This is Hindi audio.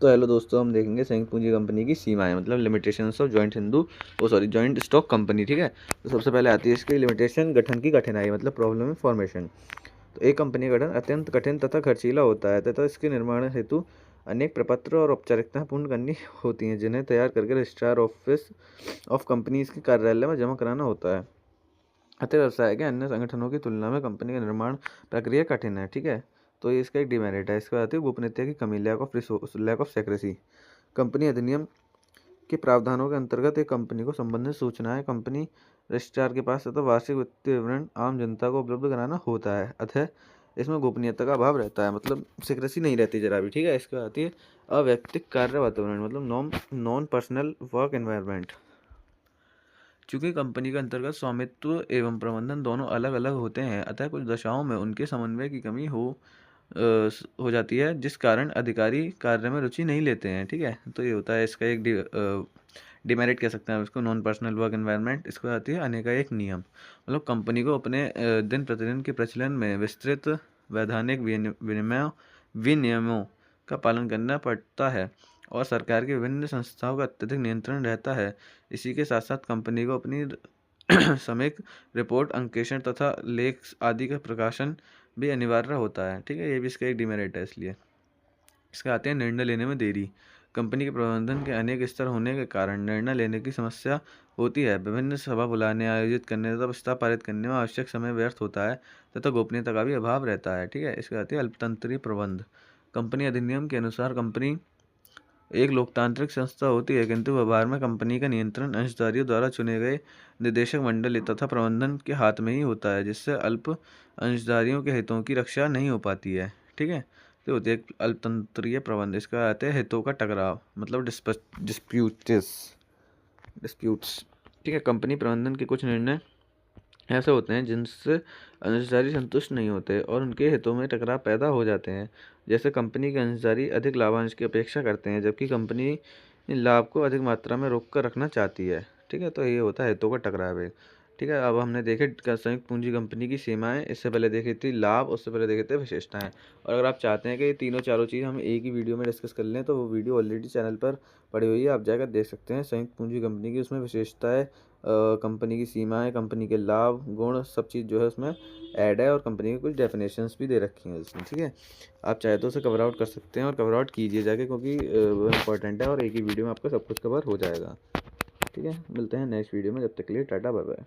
तो हेलो दोस्तों, हम देखेंगे संयुक्त पूंजी कंपनी की सीमाएं, मतलब limitations of joint stock company. ठीक है, तो सबसे पहले आती है इसकी लिमिटेशन, गठन की कठिनाई, मतलब प्रॉब्लम इन फॉर्मेशन। तो एक कंपनी का गठन अत्यंत कठिन तथा खर्चीला होता है तथा इसके निर्माण हेतु अनेक प्रपत्र और औपचारिकताएं पूर्ण करनी होती हैं, जिन्हें तैयार करके रजिस्ट्रार ऑफिस ऑफ कंपनीज के कार्यालय में जमा कराना होता है। अतः व्यवसाय के अन्य संगठनों की तुलना में कंपनी का निर्माण प्रक्रिया कठिन है। ठीक है, तो ये इसका एक डिमेरिट है। इसके बाद आती है गोपनीयता की कमी, लैक ऑफ सेक्रेसी। कंपनी अधिनियम के प्रावधानों के अंतर्गत एक कंपनी को संबंधित सूचनाएं कंपनी रजिस्ट्रार के पास तथा वार्षिक वित्तीय विवरण आम जनता को उपलब्ध कराना होता है। अतः इसमें गोपनीयता का अभाव रहता है, मतलब सिक्रेसी नहीं रहती जरा भी। ठीक है, इसके बाद आती है अवैयक्तिक कार्य वातावरण, मतलब नॉन पर्सनल वर्क एनवायरनमेंट। चूंकि कंपनी के अंतर्गत स्वामित्व एवं प्रबंधन दोनों अलग अलग होते हैं, अतः कुछ दशाओं में उनके समन्वय की कमी हो जाती है, जिस कारण अधिकारी कार्य में रुचि नहीं लेते हैं। ठीक है, तो ये होता है इसका एक डिमेरिट कह सकते हैं इसको, नॉन पर्सनल वर्क एनवायरनमेंट। इसको आती है अनेकाएक नियम, मतलब कंपनी को अपने दिन प्रतिदिन के प्रचलन में विस्तृत वैधानिक विनियमों का पालन करना पड़ता है और सरकार की विभिन्न संस्थाओं का अत्यधिक नियंत्रण रहता है। इसी के साथ साथ कंपनी को अपनी सामयिक रिपोर्ट, अंकेक्षण तथा लेख आदि का प्रकाशन भी अनिवार्य होता है। ठीक है, ये भी इसका एक डिमेरिट है। इसलिए इसके आते हैं निर्णय लेने में देरी। कंपनी के प्रबंधन के अनेक स्तर होने के कारण निर्णय लेने की समस्या होती है। विभिन्न सभा बुलाने, आयोजित करने तथा प्रस्ताव पारित करने में आवश्यक समय व्यर्थ होता है तथा गोपनीयता का भी अभाव रहता है। ठीक है, इसके आते हैं अल्पतंत्रीय प्रबंध। कंपनी अधिनियम के अनुसार कंपनी एक लोकतांत्रिक संस्था होती है, किंतु व्यवहार में कंपनी का नियंत्रण अंशधारियों द्वारा चुने गए निदेशक मंडल तथा प्रबंधन के हाथ में ही होता है, जिससे अल्प अंशधारियों के हितों की रक्षा नहीं हो पाती है। ठीक है, तो होती है एक अल्पतंत्रीय प्रबंध। इसका आते हैं हितों का टकराव, मतलब डिस्प्यूट्स। ठीक है, कंपनी प्रबंधन के कुछ निर्णय ऐसे होते हैं जिनसे अंशधारी संतुष्ट नहीं होते और उनके हितों में टकराव पैदा हो जाते हैं। जैसे कंपनी के अंशधारी अधिक लाभांश की अपेक्षा करते हैं, जबकि कंपनी लाभ को अधिक मात्रा में रोक कर रखना चाहती है। ठीक है, तो ये होता है हितों का टकराव है। ठीक है, अब हमने देखे संयुक्त पूंजी कंपनी की सीमाएं, इससे पहले देखी थी लाभ, उससे पहले देखे थे विशेषताएं। और अगर आप चाहते हैं कि ये तीनों चारों चीज़ हम एक ही वीडियो में डिस्कस कर लें, तो वो वीडियो ऑलरेडी चैनल पर पड़ी हुई है, आप जाकर देख सकते हैं। संयुक्त पूंजी कंपनी की उसमें विशेषताएं, कंपनी की सीमाएं, कंपनी के लाभ, गुण, सब चीज़ जो है उसमें ऐड है और कंपनी की कुछ डेफिनेशंस भी दे रखी हैं उसमें। ठीक है, आप चाहे तो उसे कवर आउट कर सकते हैं और कवर आउट कीजिए जाके, क्योंकि वो इम्पोर्टेंट है और एक ही वीडियो में आपका सब कुछ कवर हो जाएगा। ठीक है, मिलते हैं नेक्स्ट वीडियो में, जब तक के लिए टाटा बाय बाय।